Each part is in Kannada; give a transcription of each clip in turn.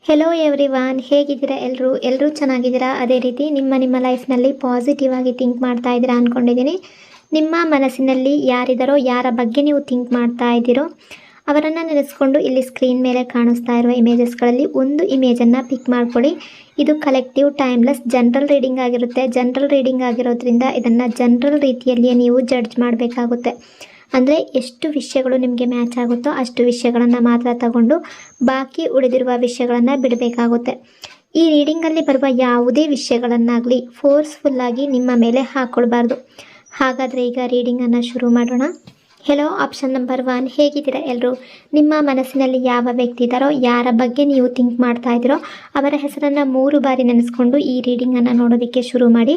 ಹೆಲೋ ಎವ್ರಿವಾನ್, ಹೇಗಿದ್ದೀರಾ? ಎಲ್ಲರೂ ಚೆನ್ನಾಗಿದ್ದೀರಾ? ಅದೇ ರೀತಿ ನಿಮ್ಮ ಲೈಫ್ನಲ್ಲಿ ಪಾಸಿಟಿವ್ ಆಗಿ ಥಿಂಕ್ ಮಾಡ್ತಾ ಇದ್ದೀರಾ ಅಂದ್ಕೊಂಡಿದ್ದೀನಿ. ನಿಮ್ಮ ಮನಸ್ಸಿನಲ್ಲಿ ಯಾರಿದ್ದಾರೋ, ಯಾರ ಬಗ್ಗೆ ನೀವು ಥಿಂಕ್ ಮಾಡ್ತಾ ಇದ್ದೀರೋ ಅವರನ್ನು ನೆನೆಸ್ಕೊಂಡು ಇಲ್ಲಿ ಸ್ಕ್ರೀನ್ ಮೇಲೆ ಕಾಣಿಸ್ತಾ ಇರುವ ಇಮೇಜಸ್ಗಳಲ್ಲಿ ಒಂದು ಇಮೇಜನ್ನು ಪಿಕ್ ಮಾಡ್ಕೊಳ್ಳಿ. ಇದು ಕಲೆಕ್ಟಿವ್ ಟೈಮ್ಲೆಸ್ ಜನರಲ್ ರೀಡಿಂಗ್ ಆಗಿರುತ್ತೆ. ಜನರಲ್ ರೀಡಿಂಗ್ ಆಗಿರೋದ್ರಿಂದ ಇದನ್ನು ಜನರಲ್ ರೀತಿಯಲ್ಲಿಯೇ ನೀವು ಜಡ್ಜ್ ಮಾಡಬೇಕಾಗುತ್ತೆ. ಅಂದರೆ ಎಷ್ಟು ವಿಷಯಗಳು ನಿಮಗೆ ಮ್ಯಾಚ್ ಆಗುತ್ತೋ ಅಷ್ಟು ವಿಷಯಗಳನ್ನು ಮಾತ್ರ ತಗೊಂಡು ಬಾಕಿ ಉಳಿದಿರುವ ವಿಷಯಗಳನ್ನು ಬಿಡಬೇಕಾಗುತ್ತೆ. ಈ ರೀಡಿಂಗಲ್ಲಿ ಬರುವ ಯಾವುದೇ ವಿಷಯಗಳನ್ನಾಗಲಿ ಫೋರ್ಸ್ಫುಲ್ಲಾಗಿ ನಿಮ್ಮ ಮೇಲೆ ಹಾಕ್ಕೊಳ್ಬಾರ್ದು. ಹಾಗಾದರೆ ಈಗ ರೀಡಿಂಗನ್ನು ಶುರು ಮಾಡೋಣ. ಹೆಲೋ, ಆಪ್ಷನ್ ನಂಬರ್ 1, ಹೇಗಿದ್ದೀರಾ ಎಲ್ಲರೂ? ನಿಮ್ಮ ಮನಸ್ಸಿನಲ್ಲಿ ಯಾವ ವ್ಯಕ್ತಿ ಇದ್ದಾರೋ, ಯಾರ ಬಗ್ಗೆ ನೀವು ಥಿಂಕ್ ಮಾಡ್ತಾ ಇದ್ದೀರೋ ಅವರ ಹೆಸರನ್ನು 3 ಬಾರಿ ನೆನೆಸ್ಕೊಂಡು ಈ ರೀಡಿಂಗನ್ನು ನೋಡೋದಕ್ಕೆ ಶುರು ಮಾಡಿ.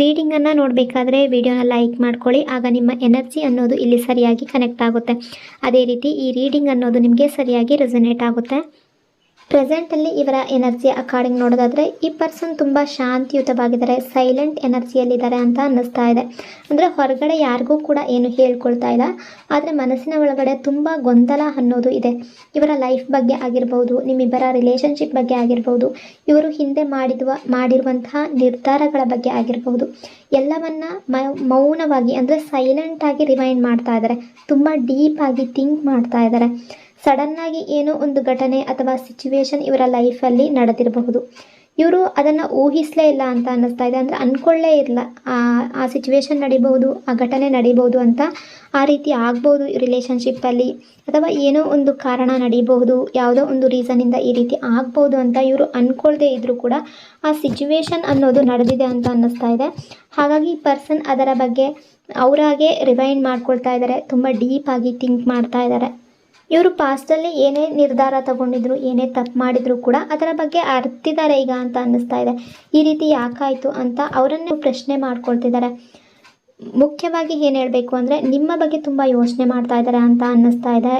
ರೀಡಿಂಗನ್ನು ನೋಡಬೇಕಾದ್ರೆ ವಿಡಿಯೋನ ಲೈಕ್ ಮಾಡ್ಕೊಳ್ಳಿ. ಆಗ ನಿಮ್ಮ ಎನರ್ಜಿ ಅನ್ನೋದು ಇಲ್ಲಿ ಸರಿಯಾಗಿ ಕನೆಕ್ಟ್ ಆಗುತ್ತೆ. ಅದೇ ರೀತಿ ಈ ರೀಡಿಂಗ್ ಅನ್ನೋದು ನಿಮಗೆ ಸರಿಯಾಗಿ ರೆಸೊನೇಟ್ ಆಗುತ್ತೆ. ಪ್ರೆಸೆಂಟಲ್ಲಿ ಇವರ ಎನರ್ಜಿ ಅಕಾರ್ಡಿಂಗ್ ನೋಡೋದಾದರೆ ಈ ಪರ್ಸನ್ ತುಂಬ ಶಾಂತಿಯುತವಾಗಿದ್ದಾರೆ, ಸೈಲೆಂಟ್ ಎನರ್ಜಿಯಲ್ಲಿದ್ದಾರೆ ಅಂತ ಅನ್ನಿಸ್ತಾ ಇದೆ. ಅಂದರೆ ಹೊರಗಡೆ ಯಾರಿಗೂ ಕೂಡ ಏನು ಹೇಳ್ಕೊಳ್ತಾ ಇಲ್ಲ, ಆದರೆ ಮನಸ್ಸಿನ ಒಳಗಡೆ ತುಂಬ ಗೊಂದಲ ಅನ್ನೋದು ಇದೆ. ಇವರ ಲೈಫ್ ಬಗ್ಗೆ ಆಗಿರ್ಬೋದು, ನಿಮ್ಮಿಬ್ಬರ ರಿಲೇಷನ್ಶಿಪ್ ಬಗ್ಗೆ ಆಗಿರ್ಬೋದು, ಇವರು ಹಿಂದೆ ಮಾಡಿರುವಂತಹ ನಿರ್ಧಾರಗಳ ಬಗ್ಗೆ ಆಗಿರ್ಬೋದು, ಎಲ್ಲವನ್ನ ಮೌನವಾಗಿ ಅಂದರೆ ಸೈಲೆಂಟಾಗಿ ರಿವೈಂಡ್ ಮಾಡ್ತಾ ಇದ್ದಾರೆ. ತುಂಬ ಡೀಪಾಗಿ ಥಿಂಕ್ ಮಾಡ್ತಾ ಇದ್ದಾರೆ. ಸಡನ್ನಾಗಿ ಏನೋ ಒಂದು ಘಟನೆ ಅಥವಾ ಸಿಚುವೇಶನ್ ಇವರ ಲೈಫಲ್ಲಿ ನಡೆದಿರಬಹುದು. ಇವರು ಅದನ್ನು ಊಹಿಸಲೇ ಇಲ್ಲ ಅಂತ ಅನ್ನಿಸ್ತಾ ಇದೆ. ಅಂದರೆ ಅಂದ್ಕೊಳ್ಳೇ ಇರಲ್ಲ ಆ ಸಿಚುವೇಶನ್ ನಡಿಬಹುದು, ಆ ಘಟನೆ ನಡಿಬಹುದು ಅಂತ. ಆ ರೀತಿ ಆಗ್ಬೋದು ರಿಲೇಷನ್ಶಿಪ್ಪಲ್ಲಿ, ಅಥವಾ ಏನೋ ಒಂದು ಕಾರಣ ನಡೀಬಹುದು, ಯಾವುದೋ ಒಂದು ರೀಸನಿಂದ ಈ ರೀತಿ ಆಗ್ಬೋದು ಅಂತ ಇವರು ಅಂದ್ಕೊಳ್ದೇ ಇದ್ದರೂ ಕೂಡ ಆ ಸಿಚುವೇಶನ್ ಅನ್ನೋದು ನಡೆದಿದೆ ಅಂತ ಅನ್ನಿಸ್ತಾ ಇದೆ. ಹಾಗಾಗಿ ಈ ಪರ್ಸನ್ ಅದರ ಬಗ್ಗೆ ಅವರಾಗೆ ರಿವೈಂಡ್ ಮಾಡ್ಕೊಳ್ತಾ ಇದ್ದಾರೆ, ತುಂಬ ಡೀಪಾಗಿ ಥಿಂಕ್ ಮಾಡ್ತಾ ಇದ್ದಾರೆ. ಇವರು ಪಾಸ್ಟಲ್ಲಿ ಏನೇ ನಿರ್ಧಾರ ತಗೊಂಡಿದ್ರು, ಏನೇ ತಪ್ಪು ಮಾಡಿದ್ರು ಕೂಡ ಅದರ ಬಗ್ಗೆ ಅರ್ತಿದ್ದಾರೆ ಈಗ ಅಂತ ಅನ್ನಿಸ್ತಾ ಇದೆ. ಈ ರೀತಿ ಯಾಕಾಯಿತು ಅಂತ ಅವರನ್ನೇ ಪ್ರಶ್ನೆ ಮಾಡ್ಕೊಳ್ತಿದ್ದಾರೆ. ಮುಖ್ಯವಾಗಿ ಏನು ಹೇಳಬೇಕು ಅಂದರೆ ನಿಮ್ಮ ಬಗ್ಗೆ ತುಂಬ ಯೋಚನೆ ಮಾಡ್ತಾ ಇದ್ದಾರೆ ಅಂತ ಅನ್ನಿಸ್ತಾ ಇದೆ.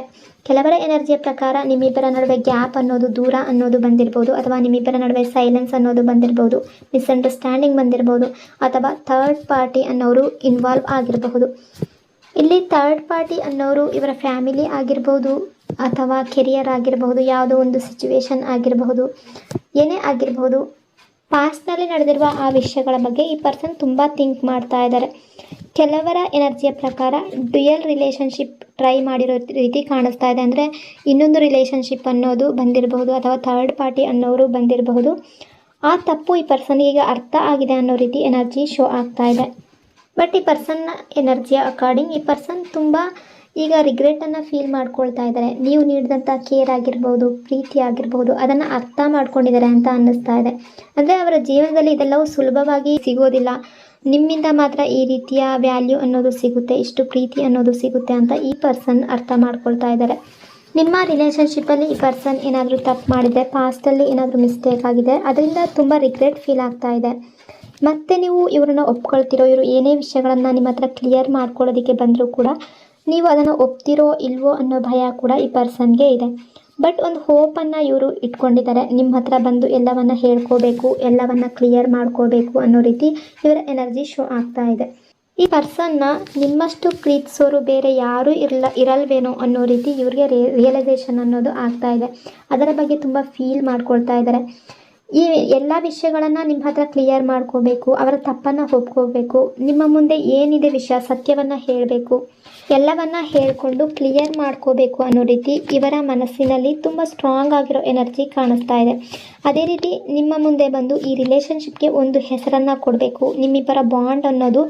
ಕೆಲವರ ಎನರ್ಜಿಯ ಪ್ರಕಾರ ನಿಮ್ಮಿಬ್ಬರ ನಡುವೆ ಗ್ಯಾಪ್ ಅನ್ನೋದು, ದೂರ ಅನ್ನೋದು ಬಂದಿರ್ಬೋದು, ಅಥವಾ ನಿಮ್ಮಿಬ್ಬರ ನಡುವೆ ಸೈಲೆನ್ಸ್ ಅನ್ನೋದು ಬಂದಿರ್ಬೋದು, ಮಿಸ್ಅಂಡರ್ಸ್ಟ್ಯಾಂಡಿಂಗ್ ಬಂದಿರ್ಬೋದು, ಅಥವಾ ಥರ್ಡ್ ಪಾರ್ಟಿ ಅನ್ನೋರು ಇನ್ವಾಲ್ವ್ ಆಗಿರಬಹುದು. ಇಲ್ಲಿ ಥರ್ಡ್ ಪಾರ್ಟಿ ಅನ್ನೋರು ಇವರ ಫ್ಯಾಮಿಲಿ ಆಗಿರ್ಬೋದು, ಅಥವಾ ಕೆರಿಯರ್ ಆಗಿರಬಹುದು, ಯಾವುದೋ ಒಂದು ಸಿಚುವೇಶನ್ ಆಗಿರಬಹುದು, ಏನೇ ಆಗಿರಬಹುದು, ಪಾಸ್ಟ್ನಲ್ಲಿ ನಡೆದಿರುವ ಆ ವಿಷಯಗಳ ಬಗ್ಗೆ ಈ ಪರ್ಸನ್ ತುಂಬ ಥಿಂಕ್ ಮಾಡ್ತಾ ಇದ್ದಾರೆ. ಕೆಲವರ ಎನರ್ಜಿಯ ಪ್ರಕಾರ ಡ್ಯುಯಲ್ ರಿಲೇಷನ್ಶಿಪ್ ಟ್ರೈ ಮಾಡಿರೋ ರೀತಿ ಕಾಣಿಸ್ತಾ ಇದೆ. ಅಂದರೆ ಇನ್ನೊಂದು ರಿಲೇಷನ್ಶಿಪ್ ಅನ್ನೋದು ಬಂದಿರಬಹುದು, ಅಥವಾ ಥರ್ಡ್ ಪಾರ್ಟಿ ಅನ್ನೋರು ಬಂದಿರಬಹುದು. ಆ ತಪ್ಪು ಈ ಪರ್ಸನ್ಗೆ ಈಗ ಅರ್ಥ ಆಗಿದೆ ಅನ್ನೋ ರೀತಿ ಎನರ್ಜಿ ಶೋ ಆಗ್ತಾ ಇದೆ. ಬಟ್ ಈ ಪರ್ಸನ್ನ ಎನರ್ಜಿಯ ಅಕಾರ್ಡಿಂಗ್ ಈ ಪರ್ಸನ್ ತುಂಬ ಈಗ ರಿಗ್ರೆಟನ್ನು ಫೀಲ್ ಮಾಡ್ಕೊಳ್ತಾ ಇದ್ದಾರೆ. ನೀವು ನೀಡಿದಂಥ ಕೇರ್ ಆಗಿರ್ಬೋದು, ಪ್ರೀತಿ ಆಗಿರ್ಬೋದು, ಅದನ್ನು ಅರ್ಥ ಮಾಡ್ಕೊಂಡಿದ್ದಾರೆ ಅಂತ ಅನ್ನಿಸ್ತಾ ಇದೆ. ಅಂದರೆ ಅವರ ಜೀವನದಲ್ಲಿ ಇದೆಲ್ಲವೂ ಸುಲಭವಾಗಿ ಸಿಗೋದಿಲ್ಲ. ನಿಮ್ಮಿಂದ ಮಾತ್ರ ಈ ರೀತಿಯ ವ್ಯಾಲ್ಯೂ ಅನ್ನೋದು ಸಿಗುತ್ತೆ, ಇಷ್ಟು ಪ್ರೀತಿ ಅನ್ನೋದು ಸಿಗುತ್ತೆ ಅಂತ ಈ ಪರ್ಸನ್ ಅರ್ಥ ಮಾಡ್ಕೊಳ್ತಾ ಇದ್ದಾರೆ. ನಿಮ್ಮ ರಿಲೇಷನ್ಶಿಪ್ಪಲ್ಲಿ ಈ ಪರ್ಸನ್ ಏನಾದರೂ ತಪ್ಪು ಮಾಡಿದೆ, ಪಾಸ್ಟಲ್ಲಿ ಏನಾದರೂ ಮಿಸ್ಟೇಕ್ ಆಗಿದೆ, ಅದರಿಂದ ತುಂಬ ರಿಗ್ರೆಟ್ ಫೀಲ್ ಆಗ್ತಾ ಇದೆ. ಮತ್ತು ನೀವು ಇವರನ್ನು ಒಪ್ಕೊಳ್ತಿರೋ, ಇವರು ಏನೇ ವಿಷಯಗಳನ್ನು ನಿಮ್ಮ ಹತ್ರ ಕ್ಲಿಯರ್ ಮಾಡ್ಕೊಳ್ಳೋದಕ್ಕೆ ಬಂದರೂ ಕೂಡ ನೀವು ಅದನ್ನು ಒಪ್ತಿರೋ ಇಲ್ವೋ ಅನ್ನೋ ಭಯ ಕೂಡ ಈ ಪರ್ಸನ್ಗೆ ಇದೆ. ಬಟ್ ಒಂದು ಹೋಪನ್ನು ಇವರು ಇಟ್ಕೊಂಡಿದ್ದಾರೆ, ನಿಮ್ಮ ಹತ್ರ ಬಂದು ಎಲ್ಲವನ್ನು ಹೇಳ್ಕೋಬೇಕು, ಎಲ್ಲವನ್ನು ಕ್ಲಿಯರ್ ಮಾಡ್ಕೋಬೇಕು ಅನ್ನೋ ರೀತಿ ಇವರ ಎನರ್ಜಿ ಶೋ ಆಗ್ತಾ ಇದೆ. ಈ ಪರ್ಸನ್ನ ನಿಮ್ಮಷ್ಟು ಪ್ರೀತಿಸೋರು ಬೇರೆ ಯಾರೂ ಇರಲ್ವೇನೋ ಅನ್ನೋ ರೀತಿ ಇವ್ರಿಗೆ ರಿಯಲೈಸೇಷನ್ ಅನ್ನೋದು ಆಗ್ತಾ ಇದೆ. ಅದರ ಬಗ್ಗೆ ತುಂಬ ಫೀಲ್ ಮಾಡ್ಕೊಳ್ತಾ ಇದ್ದಾರೆ. ಈ ಎಲ್ಲ ವಿಷಯಗಳನ್ನು ನಿಮ್ಮ ಹತ್ರ ಕ್ಲಿಯರ್ ಮಾಡ್ಕೋಬೇಕು, ಅವರ ತಪ್ಪನ್ನು ಒಪ್ಕೋಬೇಕು, ನಿಮ್ಮ ಮುಂದೆ ಏನಿದೆ ವಿಷಯ ಸತ್ಯವನ್ನು ಹೇಳಬೇಕು, ಎಲ್ಲವನ್ನು ಹೇಳಿಕೊಂಡು ಕ್ಲಿಯರ್ ಮಾಡ್ಕೋಬೇಕು ಅನ್ನೋ ರೀತಿ ಇವರ ಮನಸ್ಸಿನಲ್ಲಿ ತುಂಬ ಸ್ಟ್ರಾಂಗ್ ಆಗಿರೋ ಎನರ್ಜಿ ಕಾಣಿಸ್ತಾ ಇದೆ. ಅದೇ ರೀತಿ ನಿಮ್ಮ ಮುಂದೆ ಬಂದು ಈ ರಿಲೇಷನ್ಶಿಪ್ಗೆ ಒಂದು ಹೆಸರನ್ನು ಕೊಡಬೇಕು, ನಿಮ್ಮಿಬ್ಬರ ಬಾಂಡ್ ಅನ್ನೋದು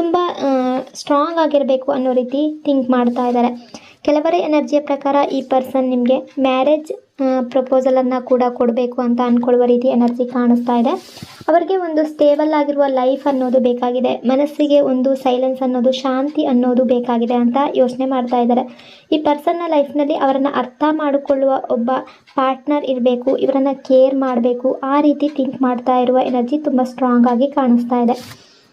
ತುಂಬ ಸ್ಟ್ರಾಂಗ್ ಆಗಿರಬೇಕು ಅನ್ನೋ ರೀತಿ ಥಿಂಕ್ ಮಾಡ್ತಾ ಇದ್ದಾರೆ. ಕೆಲವರ ಎನರ್ಜಿಯ ಪ್ರಕಾರ ಈ ಪರ್ಸನ್ ನಿಮಗೆ ಮ್ಯಾರೇಜ್ ಪ್ರಪೋಸಲನ್ನು ಕೂಡ ಕೊಡಬೇಕು ಅಂತ ಅಂದ್ಕೊಳ್ಳುವ ರೀತಿ ಎನರ್ಜಿ ಕಾಣಿಸ್ತಾ ಇದೆ. ಅವರಿಗೆ ಒಂದು ಸ್ಟೇಬಲ್ ಆಗಿರುವ ಲೈಫ್ ಅನ್ನೋದು ಬೇಕಾಗಿದೆ, ಮನಸ್ಸಿಗೆ ಒಂದು ಸೈಲೆನ್ಸ್ ಅನ್ನೋದು, ಶಾಂತಿ ಅನ್ನೋದು ಬೇಕಾಗಿದೆ ಅಂತ ಯೋಚನೆ ಮಾಡ್ತಾ ಇದ್ದಾರೆ. ಈ ಪರ್ಸನ್ನ ಲೈಫ್ನಲ್ಲಿ ಅವರನ್ನು ಅರ್ಥ ಮಾಡಿಕೊಳ್ಳುವ ಒಬ್ಬ ಪಾರ್ಟ್ನರ್ ಇರಬೇಕು, ಇವರನ್ನು ಕೇರ್ ಮಾಡಬೇಕು, ಆ ರೀತಿ ಥಿಂಕ್ ಮಾಡ್ತಾ ಇರುವ ಎನರ್ಜಿ ತುಂಬ ಸ್ಟ್ರಾಂಗ್ ಆಗಿ ಕಾಣಿಸ್ತಾ ಇದೆ.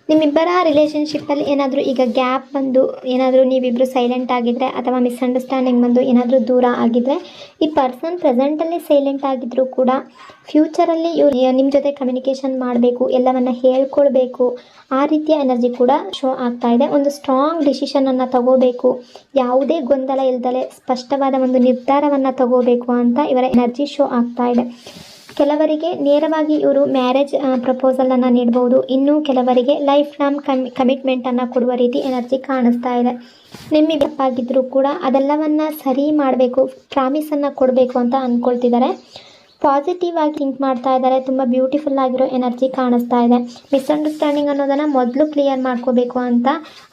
ನಿಮ್ಮಿಬ್ಬರ ರಿಲೇಷನ್ಶಿಪ್ಪಲ್ಲಿ ಏನಾದರೂ ಈಗ ಗ್ಯಾಪ್ ಬಂದು ಏನಾದರೂ ನೀವಿಬ್ಬರು ಸೈಲೆಂಟ್ ಆಗಿದ್ದರೆ, ಅಥವಾ ಮಿಸ್ಅಂಡರ್ಸ್ಟ್ಯಾಂಡಿಂಗ್ ಬಂದು ಏನಾದರೂ ದೂರ ಆಗಿದ್ದರೆ, ಈ ಪರ್ಸನ್ ಪ್ರೆಸೆಂಟಲ್ಲಿ ಸೈಲೆಂಟ್ ಆಗಿದ್ದರೂ ಕೂಡ ಫ್ಯೂಚರಲ್ಲಿ ಇವ್ರು ನಿಮ್ಮ ಜೊತೆ ಕಮ್ಯುನಿಕೇಷನ್ ಮಾಡಬೇಕು, ಎಲ್ಲವನ್ನು ಹೇಳ್ಕೊಳ್ಬೇಕು, ಆ ರೀತಿಯ ಎನರ್ಜಿ ಕೂಡ ಶೋ ಆಗ್ತಾ ಇದೆ. ಒಂದು ಸ್ಟ್ರಾಂಗ್ ಡಿಸಿಷನನ್ನು ತಗೋಬೇಕು, ಯಾವುದೇ ಗೊಂದಲ ಇಲ್ದಲೆ ಸ್ಪಷ್ಟವಾದ ಒಂದು ನಿರ್ಧಾರವನ್ನು ತಗೋಬೇಕು ಅಂತ ಇವರ ಎನರ್ಜಿ ಶೋ ಆಗ್ತಾ ಇದೆ. ಕೆಲವರಿಗೆ ನೇರವಾಗಿ ಇವರು ಮ್ಯಾರೇಜ್ ಪ್ರಪೋಸಲನ್ನು ನೀಡಬಹುದು. ಇನ್ನು ಕೆಲವರಿಗೆ ಲೈಫ್ ಲಾಂಗ್ ಕಮಿಟ್ಮೆಂಟನ್ನು ಕೊಡುವ ರೀತಿ ಎನರ್ಜಿ ಕಾಣಿಸ್ತಾ ಇದೆ. ನಿಮಗೆ ತಪ್ಪಾಗಿದ್ದರೂ ಕೂಡ ಅದೆಲ್ಲವನ್ನು ಸರಿ ಮಾಡಬೇಕು, ಪ್ರಾಮಿಸನ್ನು ಕೊಡಬೇಕು ಅಂತ ಅಂದ್ಕೊಳ್ತಿದ್ದಾರೆ. ಪಾಸಿಟಿವ್ ಆಗಿ ಥಿಂಕ್ ಮಾಡ್ತಾ ಇದ್ದಾರೆ. ತುಂಬ ಬ್ಯೂಟಿಫುಲ್ ಆಗಿರೋ ಎನರ್ಜಿ ಕಾಣಿಸ್ತಾ ಇದೆ. ಮಿಸ್ಅಂಡರ್ಸ್ಟ್ಯಾಂಡಿಂಗ್ ಅನ್ನೋದನ್ನು ಮೊದಲು ಕ್ಲಿಯರ್ ಮಾಡ್ಕೋಬೇಕು ಅಂತ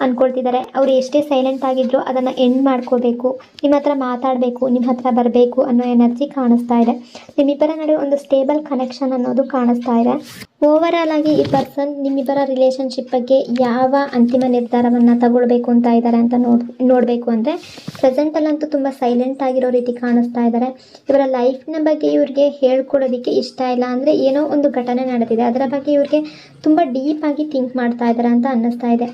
ಅಂದ್ಕೊಳ್ತಿದ್ದಾರೆ. ಅವರು ಎಷ್ಟೇ ಸೈಲೆಂಟ್ ಆಗಿದ್ದರೂ ಅದನ್ನು ಎಂಡ್ ಮಾಡ್ಕೋಬೇಕು, ನಿಮ್ಮ ಹತ್ರ ಮಾತಾಡಬೇಕು, ನಿಮ್ಮ ಹತ್ರ ಬರಬೇಕು ಅನ್ನೋ ಎನರ್ಜಿ ಕಾಣಿಸ್ತಾ ಇದೆ. ನಿಮ್ಮಿಬ್ಬರ ನಡುವೆ ಒಂದು ಸ್ಟೇಬಲ್ ಕನೆಕ್ಷನ್ ಅನ್ನೋದು ಕಾಣಿಸ್ತಾ ಇದೆ. ಓವರಾಲ್ ಆಗಿ ಈ ಪರ್ಸನ್ ನಿಮ್ಮಿಬ್ಬರ ರಿಲೇಷನ್ಶಿಪ್ ಬಗ್ಗೆ ಯಾವ ಅಂತಿಮ ನಿರ್ಧಾರವನ್ನು ತಗೊಳ್ಬೇಕು ಅಂತ ಇದ್ದಾರೆ ಅಂತ ನೋಡಬೇಕು ಅಂದರೆ ಪ್ರೆಸೆಂಟಲ್ಲಂತೂ ತುಂಬ ಸೈಲೆಂಟ್ ಆಗಿರೋ ರೀತಿ ಕಾಣಿಸ್ತಾ ಇದ್ದಾರೆ. ಇವರ ಲೈಫ್ನ ಬಗ್ಗೆ ಇವ್ರಿಗೆ ಹೇಳ್ಕೊಡೋದಕ್ಕೆ ಇಷ್ಟ ಇಲ್ಲ. ಅಂದರೆ ಏನೋ ಒಂದು ಘಟನೆ ನಡೆದಿದೆ, ಅದರ ಬಗ್ಗೆ ಇವ್ರಿಗೆ ತುಂಬ ಡೀಪಾಗಿ ಥಿಂಕ್ ಮಾಡ್ತಾ ಇದ್ದಾರೆ ಅಂತ ಅನ್ನಿಸ್ತಾ ಇದೆ.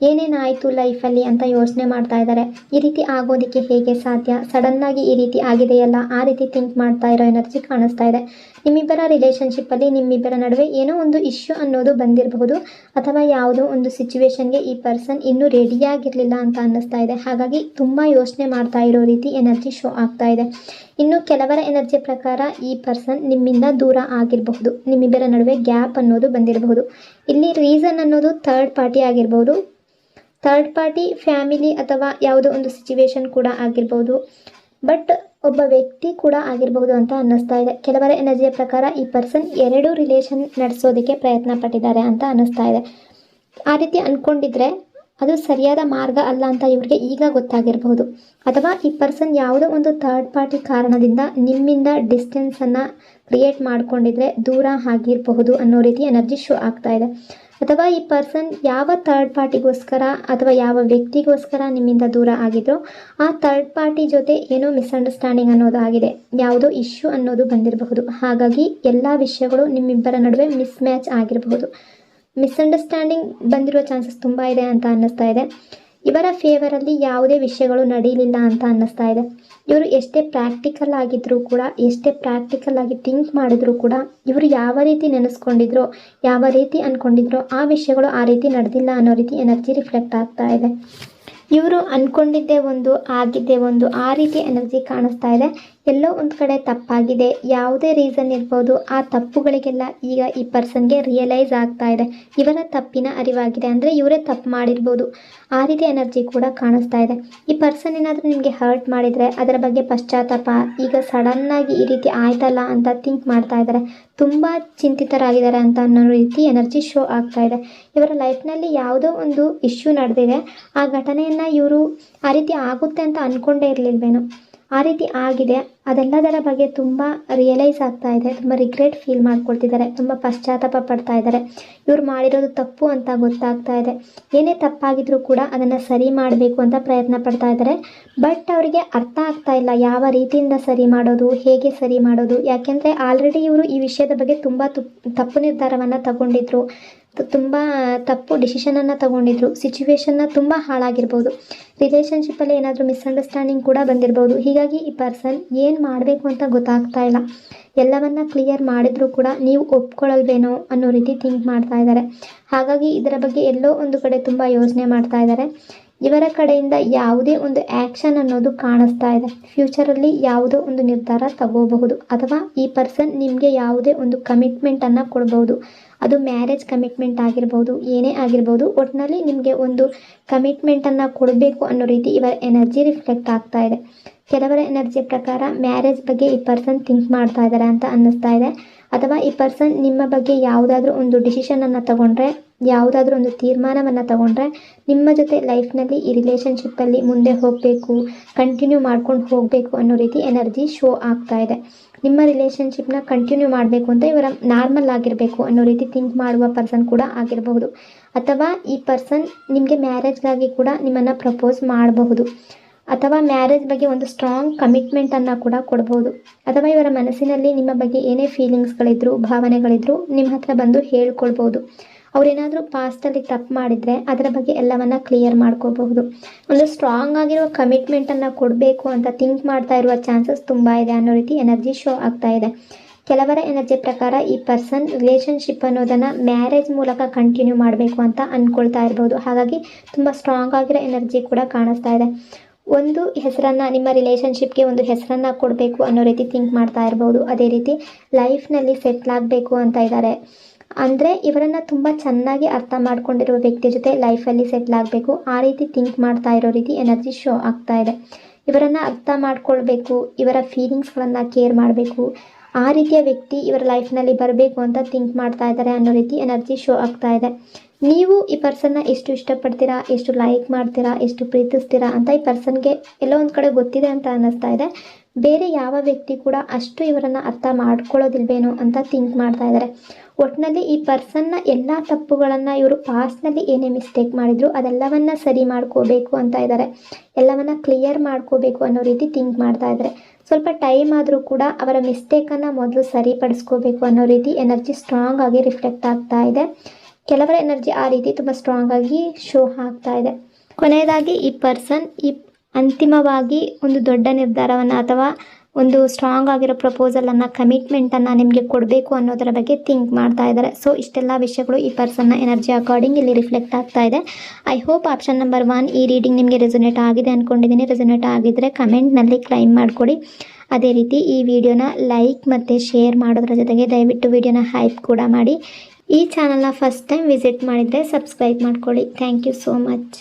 ಏನೇನಾಯಿತು ಲೈಫಲ್ಲಿ ಅಂತ ಯೋಚನೆ ಮಾಡ್ತಾ ಇದ್ದಾರೆ. ಈ ರೀತಿ ಆಗೋದಕ್ಕೆ ಹೇಗೆ ಸಾಧ್ಯ, ಸಡನ್ನಾಗಿ ಈ ರೀತಿ ಆಗಿದೆಯಲ್ಲ, ಆ ರೀತಿ ಥಿಂಕ್ ಮಾಡ್ತಾ ಇರೋ ಎನರ್ಜಿ ಕಾಣಿಸ್ತಾ ಇದೆ. ನಿಮ್ಮಿಬ್ಬರ ರಿಲೇಷನ್ಶಿಪ್ಪಲ್ಲಿ ನಿಮ್ಮಿಬ್ಬರ ನಡುವೆ ಏನೋ ಒಂದು ಇಶ್ಯೂ ಅನ್ನೋದು ಬಂದಿರಬಹುದು, ಅಥವಾ ಯಾವುದೋ ಒಂದು ಸಿಚುವೇಶನ್ಗೆ ಈ ಪರ್ಸನ್ ಇನ್ನೂ ರೆಡಿಯಾಗಿರಲಿಲ್ಲ ಅಂತ ಅನ್ನಿಸ್ತಾ ಇದೆ. ಹಾಗಾಗಿ ತುಂಬ ಯೋಚನೆ ಮಾಡ್ತಾ ಇರೋ ರೀತಿ ಎನರ್ಜಿ ಶೋ ಆಗ್ತಾ ಇದೆ. ಇನ್ನು ಕೆಲವರ ಎನರ್ಜಿ ಪ್ರಕಾರ ಈ ಪರ್ಸನ್ ನಿಮ್ಮಿಂದ ದೂರ ಆಗಿರಬಹುದು, ನಿಮ್ಮಿಬ್ಬರ ನಡುವೆ ಗ್ಯಾಪ್ ಅನ್ನೋದು ಬಂದಿರಬಹುದು. ಇಲ್ಲಿ ರೀಸನ್ ಅನ್ನೋದು ಥರ್ಡ್ ಪಾರ್ಟಿ ಆಗಿರ್ಬೋದು, ಥರ್ಡ್ ಪಾರ್ಟಿ, ಫ್ಯಾಮಿಲಿ ಅಥವಾ ಯಾವುದೋ ಒಂದು ಸಿಚುವೇಶನ್ ಕೂಡ ಆಗಿರ್ಬೋದು, ಬಟ್ ಒಬ್ಬ ವ್ಯಕ್ತಿ ಕೂಡ ಆಗಿರಬಹುದು ಅಂತ ಅನ್ನಿಸ್ತಾ ಇದೆ. ಕೆಲವರ ಎನರ್ಜಿಯ ಪ್ರಕಾರ ಈ ಪರ್ಸನ್ 2 ರಿಲೇಷನ್ ನಡೆಸೋದಕ್ಕೆ ಪ್ರಯತ್ನ ಪಟ್ಟಿದ್ದಾರೆ ಅಂತ ಅನ್ನಿಸ್ತಾ ಇದೆ. ಆ ರೀತಿ ಅಂದ್ಕೊಂಡಿದ್ರೆ ಅದು ಸರಿಯಾದ ಮಾರ್ಗ ಅಲ್ಲ ಅಂತ ಇವ್ರಿಗೆ ಈಗ ಗೊತ್ತಾಗಿರಬಹುದು. ಅಥವಾ ಈ ಪರ್ಸನ್ ಯಾವುದೋ ಒಂದು ಥರ್ಡ್ ಪಾರ್ಟಿ ಕಾರಣದಿಂದ ನಿಮ್ಮಿಂದ ಡಿಸ್ಟೆನ್ಸನ್ನು ಕ್ರಿಯೇಟ್ ಮಾಡಿಕೊಂಡಿದ್ರೆ ದೂರ ಆಗಿರಬಹುದು ಅನ್ನೋ ರೀತಿ ಎನರ್ಜಿ ಶೋ ಆಗ್ತಾ ಇದೆ. ಅಥವಾ ಈ ಪರ್ಸನ್ ಯಾವ ಥರ್ಡ್ ಪಾರ್ಟಿಗೋಸ್ಕರ ಅಥವಾ ಯಾವ ವ್ಯಕ್ತಿಗೋಸ್ಕರ ನಿಮ್ಮಿಂದ ದೂರ ಆಗಿದ್ರೋ ಆ ಥರ್ಡ್ ಪಾರ್ಟಿ ಜೊತೆ ಏನೋ ಮಿಸ್ಅಂಡರ್ಸ್ಟ್ಯಾಂಡಿಂಗ್ ಅನ್ನೋದು ಆಗಿದೆ, ಯಾವುದೋ ಇಶ್ಯೂ ಅನ್ನೋದು ಬಂದಿರಬಹುದು. ಹಾಗಾಗಿ ಎಲ್ಲ ವಿಷಯಗಳು ನಿಮ್ಮಿಬ್ಬರ ನಡುವೆ ಮಿಸ್ಮ್ಯಾಚ್ ಆಗಿರಬಹುದು. ಮಿಸ್ಅಂಡರ್ಸ್ಟ್ಯಾಂಡಿಂಗ್ ಬಂದಿರೋ ಚಾನ್ಸಸ್ ತುಂಬ ಇದೆ ಅಂತ ಅನ್ನಿಸ್ತಾ ಇದೆ. ಇವರ ಫೇವರಲ್ಲಿ ಯಾವುದೇ ವಿಷಯಗಳು ನಡೀಲಿಲ್ಲ ಅಂತ ಅನ್ನಿಸ್ತಾ ಇದೆ. ಇವರು ಎಷ್ಟೇ ಪ್ರಾಕ್ಟಿಕಲ್ ಆಗಿದ್ದರೂ ಕೂಡ, ಎಷ್ಟೇ ಪ್ರಾಕ್ಟಿಕಲ್ ಆಗಿ ಥಿಂಕ್ ಮಾಡಿದ್ರೂ ಕೂಡ, ಇವರು ಯಾವ ರೀತಿ ನೆನೆಸ್ಕೊಂಡಿದ್ರೋ, ಯಾವ ರೀತಿ ಅಂದ್ಕೊಂಡಿದ್ರೋ ಆ ವಿಷಯಗಳು ಆ ರೀತಿ ನಡೆದಿಲ್ಲ ಅನ್ನೋ ರೀತಿ ಎನರ್ಜಿ ರಿಫ್ಲೆಕ್ಟ್ ಆಗ್ತಾ ಇದೆ. ಇವರು ಅಂದ್ಕೊಂಡಿದ್ದೇ ಒಂದು, ಆಗಿದ್ದೇ ಒಂದು, ಆ ರೀತಿ ಎನರ್ಜಿ ಕಾಣಿಸ್ತಾ ಇದೆ. ಎಲ್ಲೋ ಒಂದು ಕಡೆ ತಪ್ಪಾಗಿದೆ, ಯಾವುದೇ ರೀಸನ್ ಇರ್ಬೋದು, ಆ ತಪ್ಪುಗಳಿಗೆಲ್ಲ ಈಗ ಈ ಪರ್ಸನ್ಗೆ ರಿಯಲೈಸ್ ಆಗ್ತಾ ಇದೆ. ಇವರ ತಪ್ಪಿನ ಅರಿವಾಗಿದೆ, ಅಂದರೆ ಇವರೇ ತಪ್ಪು ಮಾಡಿರ್ಬೋದು, ಆ ರೀತಿ ಎನರ್ಜಿ ಕೂಡ ಕಾಣಿಸ್ತಾ ಇದೆ. ಈ ಪರ್ಸನ್ ಏನಾದರೂ ನಿಮಗೆ ಹರ್ಟ್ ಮಾಡಿದರೆ ಅದರ ಬಗ್ಗೆ ಪಶ್ಚಾತ್ತಾಪ, ಈಗ ಸಡನ್ನಾಗಿ ಈ ರೀತಿ ಆಯ್ತಲ್ಲ ಅಂತ ಥಿಂಕ್ ಮಾಡ್ತಾ ಇದ್ದಾರೆ, ತುಂಬ ಚಿಂತಿತರಾಗಿದ್ದಾರೆ ಅಂತ ಅನ್ನೋ ರೀತಿ ಎನರ್ಜಿ ಶೋ ಆಗ್ತಾ ಇದೆ. ಇವರ ಲೈಫ್ನಲ್ಲಿ ಯಾವುದೋ ಒಂದು ಇಶ್ಯೂ ನಡೆದಿದೆ, ಆ ಘಟನೆಯನ್ನು ಇವರು ಆ ರೀತಿ ಆಗುತ್ತೆ ಅಂತ ಅಂದ್ಕೊಂಡೇ ಇರಲಿಲ್ವೇನೋ, ಆ ರೀತಿ ಆಗಿದೆ. ಅದೆಲ್ಲದರ ಬಗ್ಗೆ ತುಂಬ ರಿಯಲೈಸ್ ಆಗ್ತಾ ಇದೆ, ತುಂಬ ರಿಗ್ರೆಟ್ ಫೀಲ್ ಮಾಡ್ಕೊಳ್ತಿದ್ದಾರೆ, ತುಂಬ ಪಶ್ಚಾತ್ತಾಪ ಪಡ್ತಾ ಇದ್ದಾರೆ. ಇವ್ರು ಮಾಡಿರೋದು ತಪ್ಪು ಅಂತ ಗೊತ್ತಾಗ್ತಾ ಇದೆ. ಏನೇ ತಪ್ಪಾಗಿದ್ರೂ ಕೂಡ ಅದನ್ನು ಸರಿ ಮಾಡಬೇಕು ಅಂತ ಪ್ರಯತ್ನ ಪಡ್ತಾ ಇದ್ದಾರೆ. ಬಟ್ ಅವರಿಗೆ ಅರ್ಥ ಆಗ್ತಾ ಇಲ್ಲ ಯಾವ ರೀತಿಯಿಂದ ಸರಿ ಮಾಡೋದು, ಹೇಗೆ ಸರಿ ಮಾಡೋದು. ಯಾಕೆಂದರೆ ಆಲ್ರೆಡಿ ಇವರು ಈ ವಿಷಯದ ಬಗ್ಗೆ ತುಂಬ ತಪ್ಪು ನಿರ್ಧಾರವನ್ನು ತಗೊಂಡಿದ್ರು, ತುಂಬ ತಪ್ಪು ಡಿಸಿಷನನ್ನು ತಗೊಂಡಿದ್ರು, ಸಿಚುವೇಶನ್ನ ತುಂಬ ಹಾಳಾಗಿರ್ಬೋದು, ರಿಲೇಷನ್ಶಿಪ್ಪಲ್ಲಿ ಏನಾದರೂ ಮಿಸ್ಅಂಡರ್ಸ್ಟ್ಯಾಂಡಿಂಗ್ ಕೂಡ ಬಂದಿರ್ಬೋದು. ಹೀಗಾಗಿ ಈ ಪರ್ಸನ್ ಏನು ಮಾಡಬೇಕು ಅಂತ ಗೊತ್ತಾಗ್ತಾ ಇಲ್ಲ. ಎಲ್ಲವನ್ನ ಕ್ಲಿಯರ್ ಮಾಡಿದರೂ ಕೂಡ ನೀವು ಒಪ್ಕೊಳ್ಳಲ್ವೇನೋ ಅನ್ನೋ ರೀತಿ ಥಿಂಕ್ ಮಾಡ್ತಾ ಇದ್ದಾರೆ. ಹಾಗಾಗಿ ಇದರ ಬಗ್ಗೆ ಎಲ್ಲೋ ಒಂದು ಕಡೆ ತುಂಬ ಯೋಚನೆ ಮಾಡ್ತಾ ಇದ್ದಾರೆ. ಇವರ ಕಡೆಯಿಂದ ಯಾವುದೇ ಒಂದು ಆ್ಯಕ್ಷನ್ ಅನ್ನೋದು ಕಾಣಿಸ್ತಾ ಇದೆ. ಫ್ಯೂಚರಲ್ಲಿ ಯಾವುದೋ ಒಂದು ನಿರ್ಧಾರ ತಗೋಬಹುದು, ಅಥವಾ ಈ ಪರ್ಸನ್ ನಿಮಗೆ ಯಾವುದೇ ಒಂದು ಕಮಿಟ್ಮೆಂಟನ್ನು ಕೊಡ್ಬೋದು. ಅದು ಮ್ಯಾರೇಜ್ ಕಮಿಟ್ಮೆಂಟ್ ಆಗಿರ್ಬೋದು, ಏನೇ ಆಗಿರ್ಬೋದು, ಒಟ್ಟಿನಲ್ಲಿ ನಿಮಗೆ ಒಂದು ಕಮಿಟ್ಮೆಂಟನ್ನು ಕೊಡಬೇಕು ಅನ್ನೋ ರೀತಿ ಇವರ ಎನರ್ಜಿ ರಿಫ್ಲೆಕ್ಟ್ ಆಗ್ತಾ ಇದೆ. ಕೆಲವರ ಎನರ್ಜಿ ಪ್ರಕಾರ ಮ್ಯಾರೇಜ್ ಬಗ್ಗೆ ಈ ಪರ್ಸನ್ ಥಿಂಕ್ ಮಾಡ್ತಾ ಇದ್ದಾರೆ ಅಂತ ಅನ್ನಿಸ್ತಾ ಇದೆ. ಅಥವಾ ಈ ಪರ್ಸನ್ ನಿಮ್ಮ ಬಗ್ಗೆ ಯಾವುದಾದ್ರೂ ಒಂದು ಡಿಸಿಷನನ್ನು ತಗೊಂಡ್ರೆ, ಯಾವುದಾದ್ರೂ ಒಂದು ತೀರ್ಮಾನವನ್ನು ತಗೊಂಡ್ರೆ ನಿಮ್ಮ ಜೊತೆ ಲೈಫ್ನಲ್ಲಿ ಈ ರಿಲೇಷನ್ಶಿಪ್ಪಲ್ಲಿ ಮುಂದೆ ಹೋಗಬೇಕು, ಕಂಟಿನ್ಯೂ ಮಾಡ್ಕೊಂಡು ಹೋಗಬೇಕು ಅನ್ನೋ ರೀತಿ ಎನರ್ಜಿ ಶೋ ಆಗ್ತಾ ಇದೆ. ನಿಮ್ಮ ರಿಲೇಷನ್ಶಿಪ್ನ ಕಂಟಿನ್ಯೂ ಮಾಡಬೇಕು ಅಂತ ಇವರ ನಾರ್ಮಲ್ ಆಗಿರಬೇಕು ಅನ್ನೋ ರೀತಿ ಥಿಂಕ್ ಮಾಡುವ ಪರ್ಸನ್ ಕೂಡ ಆಗಿರಬಹುದು. ಅಥವಾ ಈ ಪರ್ಸನ್ ನಿಮಗೆ ಮ್ಯಾರೇಜ್ಗಾಗಿ ಕೂಡ ನಿಮ್ಮನ್ನು ಪ್ರಪೋಸ್ ಮಾಡಬಹುದು, ಅಥವಾ ಮ್ಯಾರೇಜ್ ಬಗ್ಗೆ ಒಂದು ಸ್ಟ್ರಾಂಗ್ ಕಮಿಟ್ಮೆಂಟನ್ನು ಕೂಡ ಕೊಡ್ಬೋದು. ಅಥವಾ ಇವರ ಮನಸ್ಸಿನಲ್ಲಿ ನಿಮ್ಮ ಬಗ್ಗೆ ಏನೇ ಫೀಲಿಂಗ್ಸ್ಗಳಿದ್ರು, ಭಾವನೆಗಳಿದ್ರು ನಿಮ್ಮ ಹತ್ರ ಬಂದು ಹೇಳ್ಕೊಳ್ಬೋದು. ಅವರೇನಾದರೂ ಪಾಸ್ಟಲ್ಲಿ ತಪ್ಪು ಮಾಡಿದರೆ ಅದರ ಬಗ್ಗೆ ಎಲ್ಲವನ್ನ ಕ್ಲಿಯರ್ ಮಾಡ್ಕೋಬಹುದು. ಒಂದು ಸ್ಟ್ರಾಂಗ್ ಆಗಿರೋ ಕಮಿಟ್ಮೆಂಟನ್ನು ಕೊಡಬೇಕು ಅಂತ ಥಿಂಕ್ ಮಾಡ್ತಾ ಇರುವ ಚಾನ್ಸಸ್ ತುಂಬ ಇದೆ ಅನ್ನೋ ರೀತಿ ಎನರ್ಜಿ ಶೋ ಆಗ್ತಾ ಇದೆ. ಕೆಲವರ ಎನರ್ಜಿ ಪ್ರಕಾರ ಈ ಪರ್ಸನ್ ರಿಲೇಷನ್ಶಿಪ್ ಅನ್ನೋದನ್ನು ಮ್ಯಾರೇಜ್ ಮೂಲಕ ಕಂಟಿನ್ಯೂ ಮಾಡಬೇಕು ಅಂತ ಅಂದ್ಕೊಳ್ತಾ ಇರ್ಬೋದು. ಹಾಗಾಗಿ ತುಂಬ ಸ್ಟ್ರಾಂಗ್ ಆಗಿರೋ ಎನರ್ಜಿ ಕೂಡ ಕಾಣಿಸ್ತಾ ಇದೆ. ಒಂದು ಹೆಸರನ್ನು, ನಿಮ್ಮ ರಿಲೇಷನ್ಶಿಪ್ಗೆ ಒಂದು ಹೆಸರನ್ನು ಕೊಡಬೇಕು ಅನ್ನೋ ರೀತಿ ಥಿಂಕ್ ಮಾಡ್ತಾ ಇರ್ಬೋದು. ಅದೇ ರೀತಿ ಲೈಫ್ನಲ್ಲಿ ಸೆಟ್ಲ್ ಆಗಬೇಕು ಅಂತ ಇದ್ದಾರೆ. ಅಂದರೆ ಇವರನ್ನು ತುಂಬ ಚೆನ್ನಾಗಿ ಅರ್ಥ ಮಾಡ್ಕೊಂಡಿರುವ ವ್ಯಕ್ತಿ ಜೊತೆ ಲೈಫಲ್ಲಿ ಸೆಟ್ಲ್ ಆಗಬೇಕು, ಆ ರೀತಿ ಥಿಂಕ್ ಮಾಡ್ತಾ ಇರೋ ರೀತಿ ಎನರ್ಜಿ ಶೋ ಆಗ್ತಾ ಇದೆ. ಇವರನ್ನು ಅರ್ಥ ಮಾಡ್ಕೊಳ್ಬೇಕು, ಇವರ ಫೀಲಿಂಗ್ಸ್ಗಳನ್ನು ಕೇರ್ ಮಾಡಬೇಕು, ಆ ರೀತಿಯ ವ್ಯಕ್ತಿ ಇವರ ಲೈಫ್ನಲ್ಲಿ ಬರಬೇಕು ಅಂತ ಥಿಂಕ್ ಮಾಡ್ತಾ ಇದ್ದಾರೆ ಅನ್ನೋ ರೀತಿ ಎನರ್ಜಿ ಶೋ ಆಗ್ತಾ ಇದೆ. ನೀವು ಈ ಪರ್ಸನ್ನ ಎಷ್ಟು ಇಷ್ಟಪಡ್ತೀರಾ, ಎಷ್ಟು ಲೈಕ್ ಮಾಡ್ತೀರಾ, ಎಷ್ಟು ಪ್ರೀತಿಸ್ತೀರಾ ಅಂತ ಈ ಪರ್ಸನ್ಗೆ ಎಲ್ಲೋ ಒಂದು ಕಡೆ ಗೊತ್ತಿದೆ ಅಂತ ಅನ್ನಿಸ್ತಾ ಇದೆ. ಬೇರೆ ಯಾವ ವ್ಯಕ್ತಿ ಕೂಡ ಅಷ್ಟು ಇವರನ್ನು ಅರ್ಥ ಮಾಡ್ಕೊಳ್ಳೋದಿಲ್ವೇನೋ ಅಂತ ಥಿಂಕ್ ಮಾಡ್ತಾ ಇದ್ದಾರೆ. ಒಟ್ಟಿನಲ್ಲಿ ಈ ಪರ್ಸನ್ನ ಎಲ್ಲ ತಪ್ಪುಗಳನ್ನು ಇವರು ಪಾಸ್ಟ್ನಲ್ಲಿ ಏನೇ ಮಿಸ್ಟೇಕ್ ಮಾಡಿದ್ರು ಅದೆಲ್ಲವನ್ನ ಸರಿ ಮಾಡ್ಕೋಬೇಕು ಅಂತ ಇದ್ದಾರೆ. ಎಲ್ಲವನ್ನ ಕ್ಲಿಯರ್ ಮಾಡ್ಕೋಬೇಕು ಅನ್ನೋ ರೀತಿ ಥಿಂಕ್ ಮಾಡ್ತಾ ಇದ್ದಾರೆ. ಸ್ವಲ್ಪ ಟೈಮ್ ಆದರೂ ಕೂಡ ಅವರ ಮಿಸ್ಟೇಕನ್ನು ಮೊದಲು ಸರಿಪಡಿಸ್ಕೋಬೇಕು ಅನ್ನೋ ರೀತಿ ಎನರ್ಜಿ ಸ್ಟ್ರಾಂಗ್ ಆಗಿ ರಿಫ್ಲೆಕ್ಟ್ ಆಗ್ತಾ ಇದೆ. ಕೆಲವರ ಎನರ್ಜಿ ಆ ರೀತಿ ತುಂಬ ಸ್ಟ್ರಾಂಗ್ ಆಗಿ ಶೋ ಆಗ್ತಾ ಇದೆ. ಕೊನೆಯದಾಗಿ ಈ ಪರ್ಸನ್ ಅಂತಿಮವಾಗಿ ಒಂದು ದೊಡ್ಡ ನಿರ್ಧಾರವನ್ನು ಅಥವಾ ಒಂದು ಸ್ಟ್ರಾಂಗ್ ಆಗಿರೋ ಪ್ರಪೋಸಲನ್ನು, ಕಮಿಟ್ಮೆಂಟನ್ನು ನಿಮಗೆ ಕೊಡಬೇಕು ಅನ್ನೋದರ ಬಗ್ಗೆ ಥಿಂಕ್ ಮಾಡ್ತಾ ಇದ್ದಾರೆ. ಸೊ ಇಷ್ಟೆಲ್ಲ ವಿಷಯಗಳು ಈ ಪರ್ಸನ್ನ ಎನರ್ಜಿ ಅಕಾರ್ಡಿಂಗ್ ಇಲ್ಲಿ ರಿಫ್ಲೆಕ್ಟ್ ಆಗ್ತಾ ಇದೆ. ಐ ಹೋಪ್ ಆಪ್ಷನ್ ನಂಬರ್ 1 ಈ ರೀಡಿಂಗ್ ನಿಮಗೆ ರೆಸೊನೇಟ್ ಆಗಿದೆ ಅಂದ್ಕೊಂಡಿದ್ದೀನಿ. ರೆಸೊನೇಟ್ ಆಗಿದ್ದರೆ ಕಮೆಂಟ್ನಲ್ಲಿ ಕ್ಲೈಮ್ ಮಾಡಿಕೊಡಿ. ಅದೇ ರೀತಿ ಈ ವಿಡಿಯೋನ ಲೈಕ್ ಮತ್ತು ಶೇರ್ ಮಾಡೋದ್ರ ಜೊತೆಗೆ ದಯವಿಟ್ಟು ವಿಡಿಯೋನ ಹೈಪ್ ಕೂಡ ಮಾಡಿ. ಈ ಚಾನಲ್ನ ಫಸ್ಟ್ ಟೈಮ್ ವಿಸಿಟ್ ಮಾಡಿದರೆ ಸಬ್ಸ್ಕ್ರೈಬ್ ಮಾಡ್ಕೊಳ್ಳಿ. Thank you so much.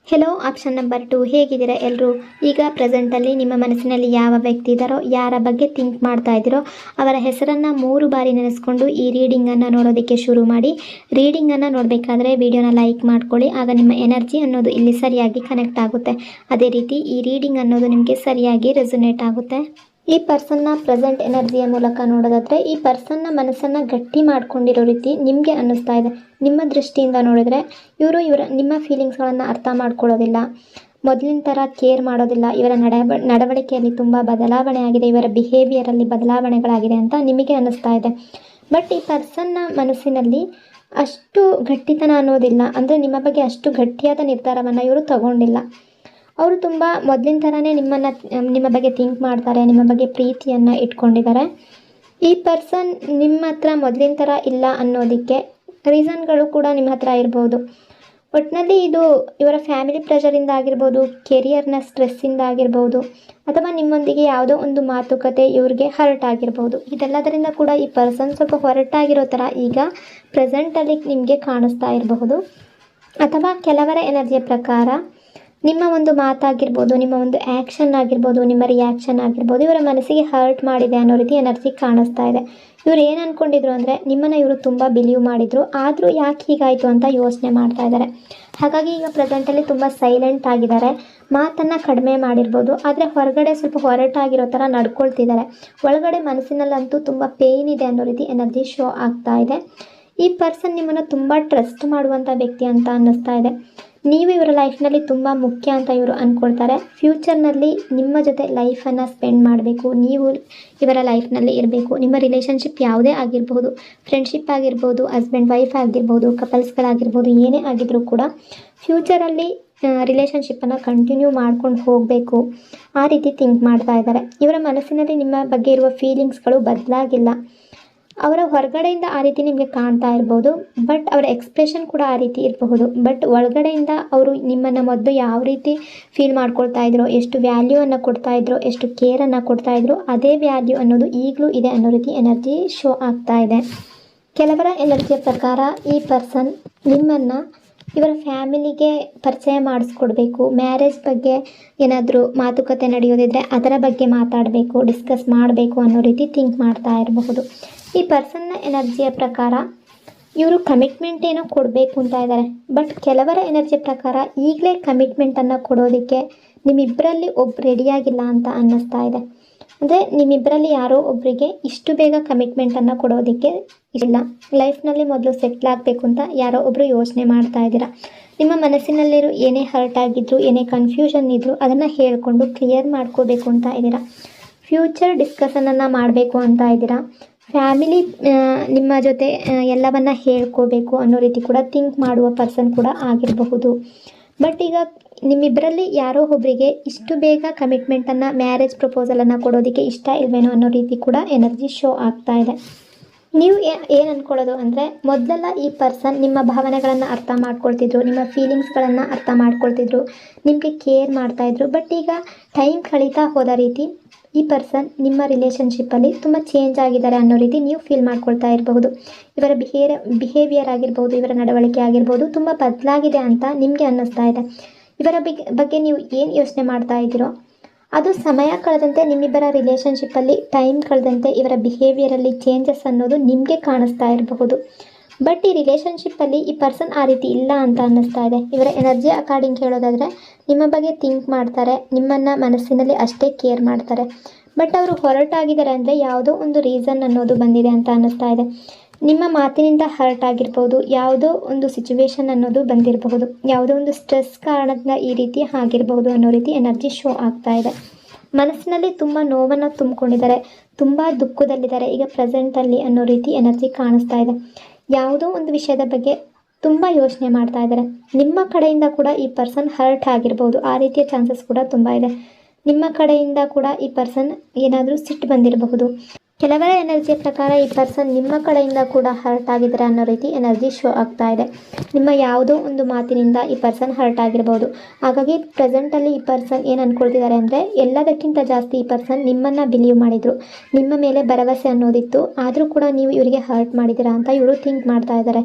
Hello option number 2, ಹೇಗಿದ್ದೀರಾ ಎಲ್ಲರೂ? ಈಗ ಪ್ರೆಸೆಂಟಲ್ಲಿ ನಿಮ್ಮ ಮನಸ್ಸಿನಲ್ಲಿ ಯಾವ ವ್ಯಕ್ತಿ ಇದ್ದಾರೋ, ಯಾರ ಬಗ್ಗೆ ಥಿಂಕ್ ಮಾಡ್ತಾ ಇದ್ದೀರೋ ಅವರ ಹೆಸರನ್ನು 3 ಬಾರಿ ನೆನೆಸ್ಕೊಂಡು ಈ ರೀಡಿಂಗನ್ನು ನೋಡೋದಕ್ಕೆ ಶುರು ಮಾಡಿ. ರೀಡಿಂಗನ್ನು ನೋಡಬೇಕಾದ್ರೆ ವಿಡಿಯೋನ ಲೈಕ್ ಮಾಡ್ಕೊಳ್ಳಿ, ಆಗ ನಿಮ್ಮ ಎನರ್ಜಿ ಅನ್ನೋದು ಇಲ್ಲಿ ಸರಿಯಾಗಿ ಕನೆಕ್ಟ್ ಆಗುತ್ತೆ. ಅದೇ ರೀತಿ ಈ ರೀಡಿಂಗ್ ಅನ್ನೋದು ನಿಮಗೆ ಸರಿಯಾಗಿ ರೆಸೊನೇಟ್ ಆಗುತ್ತೆ. ಈ ಪರ್ಸನ್ನ ಪ್ರೆಸೆಂಟ್ ಎನರ್ಜಿಯ ಮೂಲಕ ನೋಡೋದಾದರೆ ಈ ಪರ್ಸನ್ನ ಮನಸ್ಸನ್ನು ಗಟ್ಟಿ ಮಾಡ್ಕೊಂಡಿರೋ ರೀತಿ ನಿಮಗೆ ಅನ್ನಿಸ್ತಾ ಇದೆ. ನಿಮ್ಮ ದೃಷ್ಟಿಯಿಂದ ನೋಡಿದರೆ ಇವರ ನಿಮ್ಮ ಫೀಲಿಂಗ್ಸ್ಗಳನ್ನು ಅರ್ಥ ಮಾಡ್ಕೊಳ್ಳೋದಿಲ್ಲ, ಮೊದಲಿನ ಥರ ಕೇರ್ ಮಾಡೋದಿಲ್ಲ. ಇವರ ನಡವಳಿಕೆಯಲ್ಲಿ ತುಂಬ ಬದಲಾವಣೆ ಆಗಿದೆ, ಇವರ ಬಿಹೇವಿಯರಲ್ಲಿ ಬದಲಾವಣೆಗಳಾಗಿದೆ ಅಂತ ನಿಮಗೆ ಅನ್ನಿಸ್ತಾ ಇದೆ. ಬಟ್ ಈ ಪರ್ಸನ್ನ ಮನಸ್ಸಿನಲ್ಲಿ ಅಷ್ಟು ಗಟ್ಟಿತನ ಅನ್ನೋದಿಲ್ಲ. ಅಂದರೆ ನಿಮ್ಮ ಬಗ್ಗೆ ಅಷ್ಟು ಗಟ್ಟಿಯಾದ ನಿರ್ಧಾರವನ್ನು ಇವರು ತಗೊಂಡಿಲ್ಲ. ಅವರು ತುಂಬ ಮೊದಲಿನ ಥರನೇ ನಿಮ್ಮ ಬಗ್ಗೆ ಥಿಂಕ್ ಮಾಡ್ತಾರೆ, ನಿಮ್ಮ ಬಗ್ಗೆ ಪ್ರೀತಿಯನ್ನು ಇಟ್ಕೊಂಡಿದ್ದಾರೆ. ಈ ಪರ್ಸನ್ ನಿಮ್ಮ ಹತ್ರ ಮೊದಲಿನ ಥರ ಇಲ್ಲ ಅನ್ನೋದಕ್ಕೆ ರೀಸನ್ಗಳು ಕೂಡ ನಿಮ್ಮ ಹತ್ರ ಇರ್ಬೋದು. ಒಟ್ಟಿನಲ್ಲಿ ಇದು ಇವರ ಫ್ಯಾಮಿಲಿ ಪ್ರೆಷರಿಂದ ಆಗಿರ್ಬೋದು, ಕೆರಿಯರ್ನ ಸ್ಟ್ರೆಸ್ಸಿಂದ ಆಗಿರ್ಬೋದು, ಅಥವಾ ನಿಮ್ಮೊಂದಿಗೆ ಯಾವುದೋ ಒಂದು ಮಾತುಕತೆ ಇವ್ರಿಗೆ ಹರ್ಟ್ ಆಗಿರ್ಬೋದು. ಇದೆಲ್ಲದರಿಂದ ಕೂಡ ಈ ಪರ್ಸನ್ ಸ್ವಲ್ಪ ಹೊರಟಾಗಿರೋ ಥರ ಈಗ ಪ್ರೆಸೆಂಟಲ್ಲಿ ನಿಮಗೆ ಕಾಣಿಸ್ತಾ ಇರಬಹುದು. ಅಥವಾ ಕೆಲವರ ಎನರ್ಜಿಯ ಪ್ರಕಾರ ನಿಮ್ಮ ಒಂದು ಮಾತಾಗಿರ್ಬೋದು, ನಿಮ್ಮ ಒಂದು ಆ್ಯಕ್ಷನ್ ಆಗಿರ್ಬೋದು, ನಿಮ್ಮ ರಿಯಾಕ್ಷನ್ ಆಗಿರ್ಬೋದು ಇವರ ಮನಸ್ಸಿಗೆ ಹರ್ಟ್ ಮಾಡಿದೆ ಅನ್ನೋ ರೀತಿ ಎನರ್ಜಿ ಕಾಣಿಸ್ತಾ ಇದೆ. ಇವ್ರು ಏನು ಅಂದ್ಕೊಂಡಿದ್ರು ಅಂದರೆ ನಿಮ್ಮನ್ನು ಇವರು ತುಂಬ ಬಿಲೀವ್ ಮಾಡಿದರು, ಆದರೂ ಯಾಕೆ ಹೀಗಾಯಿತು ಅಂತ ಯೋಚನೆ ಮಾಡ್ತಾ ಇದ್ದಾರೆ. ಹಾಗಾಗಿ ಈಗ ಪ್ರೆಸೆಂಟಲ್ಲಿ ತುಂಬ ಸೈಲೆಂಟ್ ಆಗಿದ್ದಾರೆ, ಮಾತನ್ನು ಕಡಿಮೆ ಮಾಡಿರ್ಬೋದು. ಆದರೆ ಹೊರಗಡೆ ಸ್ವಲ್ಪ ಹೊರಟಾಗಿರೋ ಥರ ನಡ್ಕೊಳ್ತಿದ್ದಾರೆ. ಒಳಗಡೆ ಮನಸ್ಸಿನಲ್ಲಂತೂ ತುಂಬ ಪೇಯ್ನ್ ಇದೆ ಅನ್ನೋ ರೀತಿ ಎನರ್ಜಿ ಶೋ ಆಗ್ತಾ ಇದೆ. ಈ ಪರ್ಸನ್ ನಿಮ್ಮನ್ನು ತುಂಬ ಟ್ರಸ್ಟ್ ಮಾಡುವಂಥ ವ್ಯಕ್ತಿ ಅಂತ ಅನ್ನಿಸ್ತಾ ಇದೆ. ನೀವು ಇವರ ಲೈಫ್ನಲ್ಲಿ ತುಂಬ ಮುಖ್ಯ ಅಂತ ಇವರು ಅಂದ್ಕೊಳ್ತಾರೆ. ಫ್ಯೂಚರ್ನಲ್ಲಿ ನಿಮ್ಮ ಜೊತೆ ಲೈಫನ್ನು ಸ್ಪೆಂಡ್ ಮಾಡಬೇಕು, ನೀವು ಇವರ ಲೈಫ್ನಲ್ಲಿ ಇರಬೇಕು. ನಿಮ್ಮ ರಿಲೇಷನ್ಶಿಪ್ ಯಾವುದೇ ಆಗಿರ್ಬೋದು, ಫ್ರೆಂಡ್ಶಿಪ್ ಆಗಿರ್ಬೋದು, ಹಸ್ಬೆಂಡ್ ವೈಫ್ ಆಗಿರ್ಬೋದು, ಕಪಲ್ಸ್ಗಳಾಗಿರ್ಬೋದು, ಏನೇ ಆಗಿದ್ರೂ ಕೂಡ ಫ್ಯೂಚರಲ್ಲಿ ರಿಲೇಷನ್ಶಿಪ್ಪನ್ನು ಕಂಟಿನ್ಯೂ ಮಾಡ್ಕೊಂಡು ಹೋಗಬೇಕು, ಆ ರೀತಿ ಥಿಂಕ್ ಮಾಡ್ತಾ ಇದ್ದಾರೆ. ಇವರ ಮನಸ್ಸಿನಲ್ಲಿ ನಿಮ್ಮ ಬಗ್ಗೆ ಇರುವ ಫೀಲಿಂಗ್ಸ್ಗಳು ಬದಲಾಗಿಲ್ಲ. ಅವರ ಹೊರಗಡೆಯಿಂದ ಆ ರೀತಿ ನಿಮಗೆ ಕಾಣ್ತಾ ಇರ್ಬೋದು, ಬಟ್ ಅವರ ಎಕ್ಸ್ಪ್ರೆಷನ್ ಕೂಡ ಆ ರೀತಿ ಇರಬಹುದು. ಬಟ್ ಒಳಗಡೆಯಿಂದ ಅವರು ನಿಮ್ಮನ್ನು ಮೊದಲು ಯಾವ ರೀತಿ ಫೀಲ್ ಮಾಡ್ಕೊಳ್ತಾ ಇದ್ರು, ಎಷ್ಟು ವ್ಯಾಲ್ಯೂವನ್ನು ಕೊಡ್ತಾ ಇದ್ರು, ಎಷ್ಟು ಕೇರನ್ನು ಕೊಡ್ತಾ ಇದ್ರು, ಅದೇ ವ್ಯಾಲ್ಯೂ ಅನ್ನೋದು ಈಗಲೂ ಇದೆ ಅನ್ನೋ ರೀತಿ ಎನರ್ಜಿ ಶೋ ಆಗ್ತಾ ಇದೆ. ಕೆಲವರ ಎನರ್ಜಿಯ ಪ್ರಕಾರ ಈ ಪರ್ಸನ್ ನಿಮ್ಮನ್ನು ಇವರ ಫ್ಯಾಮಿಲಿಗೆ ಪರಿಚಯ ಮಾಡಿಸ್ಕೊಡ್ಬೇಕು, ಮ್ಯಾರೇಜ್ ಬಗ್ಗೆ ಏನಾದರೂ ಮಾತುಕತೆ ನಡೆಯೋದಿದ್ರೆ ಅದರ ಬಗ್ಗೆ ಮಾತಾಡಬೇಕು, ಡಿಸ್ಕಸ್ ಮಾಡಬೇಕು ಅನ್ನೋ ರೀತಿ ಥಿಂಕ್ ಮಾಡ್ತಾ ಇರಬಹುದು. ಈ ಪರ್ಸನ್ನ ಎನರ್ಜಿಯ ಪ್ರಕಾರ ಇವರು ಕಮಿಟ್ಮೆಂಟ್ ಏನೋ ಕೊಡಬೇಕು ಅಂತ ಇದ್ದಾರೆ. ಬಟ್ ಕೆಲವರ ಎನರ್ಜಿ ಪ್ರಕಾರ ಈಗಲೇ ಕಮಿಟ್ಮೆಂಟನ್ನು ಕೊಡೋದಕ್ಕೆ ನಿಮ್ಮಿಬ್ಬರಲ್ಲಿ ಒಬ್ಬರು ರೆಡಿಯಾಗಿಲ್ಲ ಅಂತ ಅನ್ನಿಸ್ತಾ ಇದೆ. ಅಂದರೆ ನಿಮ್ಮಿಬ್ಬರಲ್ಲಿ ಯಾರೋ ಒಬ್ಬರಿಗೆ ಇಷ್ಟು ಬೇಗ ಕಮಿಟ್ಮೆಂಟನ್ನು ಕೊಡೋದಕ್ಕೆ ಇಲ್ಲ. ಲೈಫ್ನಲ್ಲಿ ಮೊದಲು ಸೆಟ್ಲ್ ಆಗಬೇಕು ಅಂತ ಯಾರೋ ಒಬ್ಬರು ಯೋಚನೆ ಮಾಡ್ತಾ ಇದ್ದೀರಾ. ನಿಮ್ಮ ಮನಸ್ಸಿನಲ್ಲಿರೋ ಏನೇ ಹರ್ಟ್ ಆಗಿದ್ರು, ಏನೇ ಕನ್ಫ್ಯೂಷನ್ ಇದ್ದರೂ ಅದನ್ನು ಹೇಳಿಕೊಂಡು ಕ್ಲಿಯರ್ ಮಾಡ್ಕೋಬೇಕು ಅಂತ ಇದ್ದೀರಾ. ಫ್ಯೂಚರ್ ಡಿಸ್ಕಷನನ್ನು ಮಾಡಬೇಕು ಅಂತ ಇದ್ದೀರಾ. ಫ್ಯಾಮಿಲಿ ನಿಮ್ಮ ಜೊತೆ ಎಲ್ಲವನ್ನ ಹೇಳ್ಕೋಬೇಕು ಅನ್ನೋ ರೀತಿ ಕೂಡ ಥಿಂಕ್ ಮಾಡುವ ಪರ್ಸನ್ ಕೂಡ ಆಗಿರಬಹುದು. ಬಟ್ ಈಗ ನಿಮ್ಮಿಬ್ಬರಲ್ಲಿ ಯಾರೋ ಒಬ್ಬರಿಗೆ ಇಷ್ಟು ಬೇಗ ಕಮಿಟ್ಮೆಂಟನ್ನು, ಮ್ಯಾರೇಜ್ ಪ್ರಪೋಸಲನ್ನು ಕೊಡೋದಕ್ಕೆ ಇಷ್ಟ ಇಲ್ವೇನೋ ಅನ್ನೋ ರೀತಿ ಕೂಡ ಎನರ್ಜಿ ಶೋ ಆಗ್ತಾ ಇದೆ. ನೀವು ಏನು ಅಂದ್ಕೊಳ್ಳೋದು ಅಂದರೆ, ಮೊದಲೆಲ್ಲ ಈ ಪರ್ಸನ್ ನಿಮ್ಮ ಭಾವನೆಗಳನ್ನು ಅರ್ಥ ಮಾಡ್ಕೊಳ್ತಿದ್ರು, ನಿಮ್ಮ ಫೀಲಿಂಗ್ಸ್ಗಳನ್ನು ಅರ್ಥ ಮಾಡ್ಕೊಳ್ತಿದ್ರು, ನಿಮಗೆ ಕೇರ್ ಮಾಡ್ತಾಯಿದ್ರು. ಬಟ್ ಈಗ ಟೈಮ್ ಕಳೀತಾ ಹೋದ ರೀತಿ ಈ ಪರ್ಸನ್ ನಿಮ್ಮ ರಿಲೇಷನ್ಶಿಪ್ಪಲ್ಲಿ ತುಂಬ ಚೇಂಜ್ ಆಗಿದ್ದಾರೆ ಅನ್ನೋ ರೀತಿ ನೀವು ಫೀಲ್ ಮಾಡ್ಕೊಳ್ತಾ ಇರಬಹುದು. ಇವರ ಬಿಹೇವಿಯರ್ ಆಗಿರ್ಬೋದು, ಇವರ ನಡವಳಿಕೆ ಆಗಿರ್ಬೋದು ತುಂಬ ಬದಲಾಗಿದೆ ಅಂತ ನಿಮಗೆ ಅನ್ನಿಸ್ತಾ ಇದೆ. ಇವರ ಬಗ್ಗೆ ನೀವು ಏನು ಯೋಚನೆ ಮಾಡ್ತಾ ಇದ್ದೀರೋ ಅದು ಸಮಯ ಕಳೆದಂತೆ, ನಿಮ್ಮಿಬ್ಬರ ರಿಲೇಷನ್ಶಿಪ್ಪಲ್ಲಿ ಟೈಮ್ ಕಳೆದಂತೆ ಇವರ ಬಿಹೇವಿಯರಲ್ಲಿ ಚೇಂಜಸ್ ಅನ್ನೋದು ನಿಮಗೆ ಕಾಣಿಸ್ತಾ ಇರಬಹುದು. ಬಟ್ ಈ ರಿಲೇಷನ್ಶಿಪ್ಪಲ್ಲಿ ಈ ಪರ್ಸನ್ ಆ ರೀತಿ ಇಲ್ಲ ಅಂತ ಅನ್ನಿಸ್ತಾ ಇದೆ. ಇವರ ಎನರ್ಜಿ ಅಕಾರ್ಡಿಂಗ್ ಹೇಳೋದಾದರೆ ನಿಮ್ಮ ಬಗ್ಗೆ ಥಿಂಕ್ ಮಾಡ್ತಾರೆ, ನಿಮ್ಮನ್ನು ಮನಸ್ಸಿನಲ್ಲಿ ಅಷ್ಟೇ ಕೇರ್ ಮಾಡ್ತಾರೆ. ಬಟ್ ಅವರು ಹೊರಟಾಗಿದ್ದಾರೆ ಅಂದರೆ ಯಾವುದೋ ಒಂದು ರೀಸನ್ ಅನ್ನೋದು ಬಂದಿದೆ ಅಂತ ಅನ್ನಿಸ್ತಾ ಇದೆ. ನಿಮ್ಮ ಮಾತಿನಿಂದ ಹರ್ಟ್ ಆಗಿರ್ಬೋದು, ಯಾವುದೋ ಒಂದು ಸಿಚುವೇಶನ್ ಅನ್ನೋದು ಬಂದಿರಬಹುದು, ಯಾವುದೋ ಒಂದು ಸ್ಟ್ರೆಸ್ ಕಾರಣದಿಂದ ಈ ರೀತಿ ಆಗಿರಬಹುದು ಅನ್ನೋ ರೀತಿ ಎನರ್ಜಿ ಶೋ ಆಗ್ತಾ ಇದೆ. ಮನಸ್ಸಿನಲ್ಲಿ ತುಂಬ ನೋವನ್ನು ತುಂಬಿಕೊಂಡಿದ್ದಾರೆ, ತುಂಬ ದುಃಖದಲ್ಲಿದ್ದಾರೆ ಈಗ ಪ್ರೆಸೆಂಟಲ್ಲಿ ಅನ್ನೋ ರೀತಿ ಎನರ್ಜಿ ಕಾಣಿಸ್ತಾ ಇದೆ. ಯಾವುದೋ ಒಂದು ವಿಷಯದ ಬಗ್ಗೆ ತುಂಬ ಯೋಚನೆ ಮಾಡ್ತಾ ಇದ್ದಾರೆ. ನಿಮ್ಮ ಕಡೆಯಿಂದ ಕೂಡ ಈ ಪರ್ಸನ್ ಹರ್ಟ್ ಆಗಿರ್ಬೋದು, ಆ ರೀತಿಯ ಚಾನ್ಸಸ್ ಕೂಡ ತುಂಬ ಇದೆ. ನಿಮ್ಮ ಕಡೆಯಿಂದ ಕೂಡ ಈ ಪರ್ಸನ್ ಏನಾದರೂ ಸಿಟ್ಟು ಬಂದಿರಬಹುದು. ಕೆಲವರ ಎನರ್ಜಿಯ ಪ್ರಕಾರ ಈ ಪರ್ಸನ್ ನಿಮ್ಮ ಕಡೆಯಿಂದ ಕೂಡ ಹರ್ಟ್ ಆಗಿದ್ದಾರೆ ಅನ್ನೋ ರೀತಿ ಎನರ್ಜಿ ಶೋ ಆಗ್ತಾ ಇದೆ. ನಿಮ್ಮ ಯಾವುದೋ ಒಂದು ಮಾತಿನಿಂದ ಈ ಪರ್ಸನ್ ಹರ್ಟ್ ಆಗಿರ್ಬೋದು. ಹಾಗಾಗಿ ಪ್ರೆಸೆಂಟಲ್ಲಿ ಈ ಪರ್ಸನ್ ಏನು ಅಂದ್ಕೊಳ್ತಿದ್ದಾರೆ ಅಂದರೆ, ಎಲ್ಲದಕ್ಕಿಂತ ಜಾಸ್ತಿ ಈ ಪರ್ಸನ್ ನಿಮ್ಮನ್ನು ಬಿಲೀವ್ ಮಾಡಿದರು, ನಿಮ್ಮ ಮೇಲೆ ಭರವಸೆ ಅನ್ನೋದಿತ್ತು, ಆದರೂ ಕೂಡ ನೀವು ಇವರಿಗೆ ಹರ್ಟ್ ಮಾಡಿದ್ದೀರಾ ಅಂತ ಇವರು ಥಿಂಕ್ ಮಾಡ್ತಾ ಇದ್ದಾರೆ.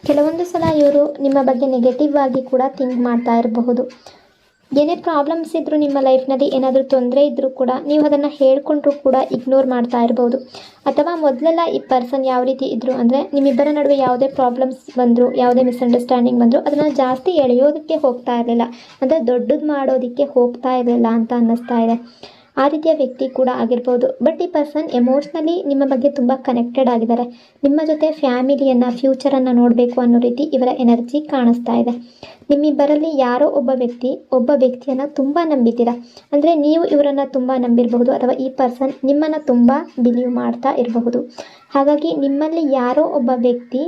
ಕೆಲವೊಂದು ಸಲ ಇವರು ನಿಮ್ಮ ಬಗ್ಗೆ ನೆಗೆಟಿವ್ ಆಗಿ ಕೂಡ ಥಿಂಕ್ ಮಾಡ್ತಾ ಇರಬಹುದು. ಏನೇ ಪ್ರಾಬ್ಲಮ್ಸ್ ಇದ್ದರೂ ನಿಮ್ಮ ಲೈಫ್ನಲ್ಲಿ ಏನಾದರೂ ತೊಂದರೆ ಇದ್ದರೂ ಕೂಡ ನೀವು ಅದನ್ನು ಹೇಳ್ಕೊಂಡ್ರೂ ಕೂಡ ಇಗ್ನೋರ್ ಮಾಡ್ತಾ ಇರ್ಬೋದು. ಅಥವಾ ಮೊದಲೆಲ್ಲ ಈ ಪರ್ಸನ್ ಯಾವ ರೀತಿ ಇದ್ದರು ಅಂದರೆ, ನಿಮ್ಮಿಬ್ಬರ ನಡುವೆ ಯಾವುದೇ ಪ್ರಾಬ್ಲಮ್ಸ್ ಬಂದರೂ, ಯಾವುದೇ ಮಿಸ್ಅಂಡರ್ಸ್ಟ್ಯಾಂಡಿಂಗ್ ಬಂದರೂ ಅದನ್ನು ಜಾಸ್ತಿ ಎಳೆಯೋದಕ್ಕೆ ಹೋಗ್ತಾ ಇರಲಿಲ್ಲ, ಅಂದರೆ ದೊಡ್ಡದು ಮಾಡೋದಕ್ಕೆ ಹೋಗ್ತಾ ಇರಲಿಲ್ಲ ಅಂತ ಅನ್ನಿಸ್ತಾ ಇದೆ. ಆ ರೀತಿಯ ವ್ಯಕ್ತಿ ಕೂಡ ಆಗಿರ್ಬೋದು. ಬಟ್ ಈ ಪರ್ಸನ್ ಎಮೋಷ್ನಲಿ ನಿಮ್ಮ ಬಗ್ಗೆ ತುಂಬ ಕನೆಕ್ಟೆಡ್ ಆಗಿದ್ದಾರೆ. ನಿಮ್ಮ ಜೊತೆ ಫ್ಯಾಮಿಲಿಯನ್ನು, ಫ್ಯೂಚರನ್ನು ನೋಡಬೇಕು ಅನ್ನೋ ರೀತಿ ಇವರ ಎನರ್ಜಿ ಕಾಣಿಸ್ತಾ ಇದೆ. ನಿಮ್ಮಿಬ್ಬರಲ್ಲಿ ಯಾರೋ ಒಬ್ಬ ವ್ಯಕ್ತಿಯನ್ನು ತುಂಬ ನಂಬಿದ್ದೀರಾ, ಅಂದರೆ ನೀವು ಇವರನ್ನು ತುಂಬ ನಂಬಿರಬಹುದು, ಅಥವಾ ಈ ಪರ್ಸನ್ ನಿಮ್ಮನ್ನು ತುಂಬ ಬಿಲೀವ್ ಮಾಡ್ತಾ ಇರಬಹುದು. ಹಾಗಾಗಿ ನಿಮ್ಮಲ್ಲಿ ಯಾರೋ ಒಬ್ಬ ವ್ಯಕ್ತಿ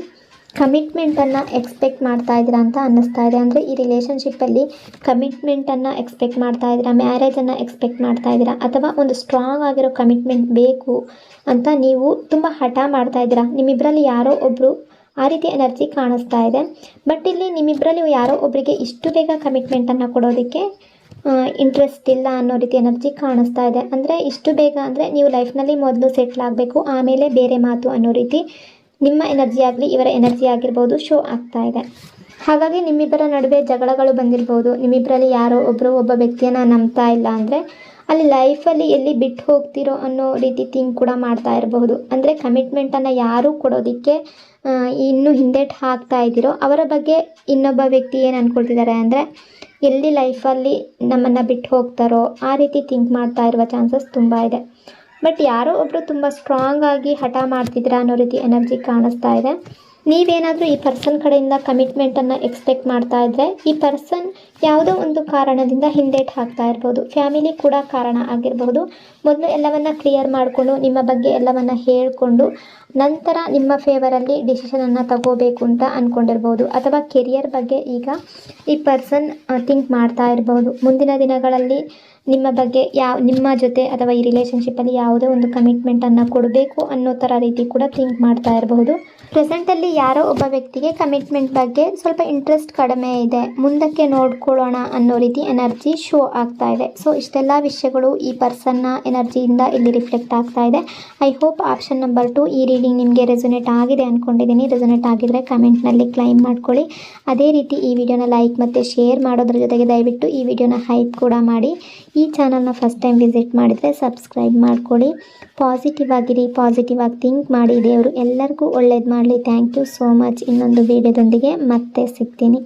ಕಮಿಟ್ಮೆಂಟನ್ನು ಎಕ್ಸ್ಪೆಕ್ಟ್ ಮಾಡ್ತಾ ಇದ್ದೀರಾ ಅಂತ ಅನ್ನಿಸ್ತಾ ಇದೆ. ಅಂದರೆ ಈ ರಿಲೇಷನ್ಶಿಪ್ಪಲ್ಲಿ ಕಮಿಟ್ಮೆಂಟನ್ನು ಎಕ್ಸ್ಪೆಕ್ಟ್ ಮಾಡ್ತಾ ಇದ್ದೀರಾ, ಮ್ಯಾರೇಜನ್ನು ಎಕ್ಸ್ಪೆಕ್ಟ್ ಮಾಡ್ತಾ ಇದ್ದೀರಾ, ಅಥವಾ ಒಂದು ಸ್ಟ್ರಾಂಗ್ ಆಗಿರೋ ಕಮಿಟ್ಮೆಂಟ್ ಬೇಕು ಅಂತ ನೀವು ತುಂಬ ಹಠ ಮಾಡ್ತಾ ಇದ್ದೀರಾ. ನಿಮ್ಮಿಬ್ಬರಲ್ಲಿ ಯಾರೋ ಒಬ್ಬರು ಆ ರೀತಿ ಎನರ್ಜಿ ಕಾಣಿಸ್ತಾ ಇದೆ. ಬಟ್ ಇಲ್ಲಿ ನಿಮ್ಮಿಬ್ಬರಲ್ಲಿ ಯಾರೋ ಒಬ್ಬರಿಗೆ ಇಷ್ಟು ಬೇಗ ಕಮಿಟ್ಮೆಂಟನ್ನು ಕೊಡೋದಕ್ಕೆ ಇಂಟ್ರೆಸ್ಟ್ ಇಲ್ಲ ಅನ್ನೋ ರೀತಿ ಎನರ್ಜಿ ಕಾಣಿಸ್ತಾ ಇದೆ. ಅಂದರೆ ಇಷ್ಟು ಬೇಗ ಅಂದರೆ ನೀವು ಲೈಫ್ನಲ್ಲಿ ಮೊದಲು ಸೆಟ್ಲ್ ಆಗಬೇಕು, ಆಮೇಲೆ ಬೇರೆ ಮಾತು ಅನ್ನೋ ರೀತಿ ನಿಮ್ಮ ಎನರ್ಜಿ ಆಗಲಿ, ಇವರ ಎನರ್ಜಿ ಆಗಿರ್ಬೋದು ಶೋ ಆಗ್ತಾ ಇದೆ. ಹಾಗಾಗಿ ನಿಮ್ಮಿಬ್ಬರ ನಡುವೆ ಜಗಳಗಳು ಬಂದಿರ್ಬೋದು. ನಿಮ್ಮಿಬ್ಬರಲ್ಲಿ ಯಾರೋ ಒಬ್ಬ ವ್ಯಕ್ತಿಯನ್ನು ನಂಬ್ತಾ ಇಲ್ಲ ಅಂದರೆ ಅಲ್ಲಿ ಲೈಫಲ್ಲಿ ಎಲ್ಲಿ ಬಿಟ್ಟು ಹೋಗ್ತಿರೋ ಅನ್ನೋ ರೀತಿ ಥಿಂಕ್ ಕೂಡ ಮಾಡ್ತಾ ಇರಬಹುದು. ಅಂದರೆ ಕಮಿಟ್ಮೆಂಟನ್ನು ಯಾರೂ ಕೊಡೋದಕ್ಕೆ ಇನ್ನೂ ಹಿಂದೇಟು ಹಾಕ್ತಾ ಇದ್ದೀರೋ ಅವರ ಬಗ್ಗೆ ಇನ್ನೊಬ್ಬ ವ್ಯಕ್ತಿ ಏನು ಅಂದ್ಕೊಳ್ತಿದ್ದಾರೆ ಅಂದರೆ, ಎಲ್ಲಿ ಲೈಫಲ್ಲಿ ನಮ್ಮನ್ನು ಬಿಟ್ಟು ಹೋಗ್ತಾರೋ ಆ ರೀತಿ ಥಿಂಕ್ ಮಾಡ್ತಾ ಇರುವ ಚಾನ್ಸಸ್ ತುಂಬ ಇದೆ. ಬಟ್ ಯಾರೋ ಒಬ್ಬರು ತುಂಬ ಸ್ಟ್ರಾಂಗ್ ಆಗಿ ಹಠ ಮಾಡ್ತಿದ್ದೀರಾ ಅನ್ನೋ ರೀತಿ ಎನರ್ಜಿ ಕಾಣಿಸ್ತಾ ಇದೆ. ನೀವೇನಾದರೂ ಈ ಪರ್ಸನ್ ಕಡೆಯಿಂದ ಕಮಿಟ್ಮೆಂಟನ್ನು ಎಕ್ಸ್ಪೆಕ್ಟ್ ಮಾಡ್ತಾ ಇದ್ದರೆ ಈ ಪರ್ಸನ್ ಯಾವುದೋ ಒಂದು ಕಾರಣದಿಂದ ಹಿಂದೇಟು ಹಾಕ್ತಾ ಇರ್ಬೋದು. ಫ್ಯಾಮಿಲಿ ಕೂಡ ಕಾರಣ ಆಗಿರಬಹುದು. ಮೊದಲು ಎಲ್ಲವನ್ನು ಕ್ಲಿಯರ್ ಮಾಡಿಕೊಂಡು, ನಿಮ್ಮ ಬಗ್ಗೆ ಎಲ್ಲವನ್ನು ಹೇಳಿಕೊಂಡು ನಂತರ ನಿಮ್ಮ ಫೇವರಲ್ಲಿ ಡಿಸಿಷನನ್ನು ತಗೋಬೇಕು ಅಂತ ಅಂದ್ಕೊಂಡಿರ್ಬೋದು. ಅಥವಾ ಕೆರಿಯರ್ ಬಗ್ಗೆ ಈಗ ಈ ಪರ್ಸನ್ ಥಿಂಕ್ ಮಾಡ್ತಾ ಇರ್ಬೋದು. ಮುಂದಿನ ದಿನಗಳಲ್ಲಿ ನಿಮ್ಮ ಬಗ್ಗೆ ನಿಮ್ಮ ಜೊತೆ ಅಥವಾ ಈ ರಿಲೇಷನ್ಶಿಪ್ಪಲ್ಲಿ ಯಾವುದೇ ಒಂದು ಕಮಿಟ್ಮೆಂಟನ್ನು ಕೊಡಬೇಕು ಅನ್ನೋ ಥರ ರೀತಿ ಕೂಡ ಥಿಂಕ್ ಮಾಡ್ತಾ ಇರಬಹುದು. ಪ್ರೆಸೆಂಟಲ್ಲಿ ಯಾರೋ ಒಬ್ಬ ವ್ಯಕ್ತಿಗೆ ಕಮಿಟ್ಮೆಂಟ್ ಬಗ್ಗೆ ಸ್ವಲ್ಪ ಇಂಟ್ರೆಸ್ಟ್ ಕಡಿಮೆ ಇದೆ, ಮುಂದಕ್ಕೆ ನೋಡ್ಕೊಳ್ಳೋಣ ಅನ್ನೋ ರೀತಿ ಎನರ್ಜಿ ಶೋ ಆಗ್ತಾ ಇದೆ. ಸೊ ಇಷ್ಟೆಲ್ಲ ವಿಷಯಗಳು ಈ ಪರ್ಸನ್ನ ಎನರ್ಜಿಯಿಂದ ಇಲ್ಲಿ ರಿಫ್ಲೆಕ್ಟ್ ಆಗ್ತಾ ಇದೆ. ಐ ಹೋಪ್ ಆಪ್ಷನ್ ನಂಬರ್ 2 ಈ ರೀಡಿಂಗ್ ನಿಮಗೆ ರೆಸೊನೇಟ್ ಆಗಿದೆ ಅಂದ್ಕೊಂಡಿದ್ದೀನಿ. ರೆಸೊನೇಟ್ ಆಗಿದ್ರೆ ಕಮೆಂಟ್ನಲ್ಲಿ ಕ್ಲೈಮ್ ಮಾಡ್ಕೊಳ್ಳಿ. ಅದೇ ರೀತಿ ಈ ವಿಡಿಯೋನ ಲೈಕ್ ಮತ್ತು ಶೇರ್ ಮಾಡೋದ್ರ ಜೊತೆಗೆ ದಯವಿಟ್ಟು ಈ ವಿಡಿಯೋನ ಹೈಪ್ ಕೂಡ ಮಾಡಿ. ಈ ಚಾನಲ್ನ ಫಸ್ಟ್ ಟೈಮ್ ವಿಸಿಟ್ ಮಾಡಿದರೆ ಸಬ್ಸ್ಕ್ರೈಬ್ ಮಾಡ್ಕೊಳ್ಳಿ. ಪಾಸಿಟಿವ್ ಆಗಿರಿ, ಪಾಸಿಟಿವ್ ಆಗಿ ಥಿಂಕ್ ಮಾಡಿ. ದೇವರು ಎಲ್ಲರಿಗೂ ಒಳ್ಳೇದು ಮಾಡಲಿ. Thank you so much. ಇನ್ನೊಂದು ವಿಡಿಯೋದೊಂದಿಗೆ ಮತ್ತೆ ಸಿಗ್ತೀನಿ.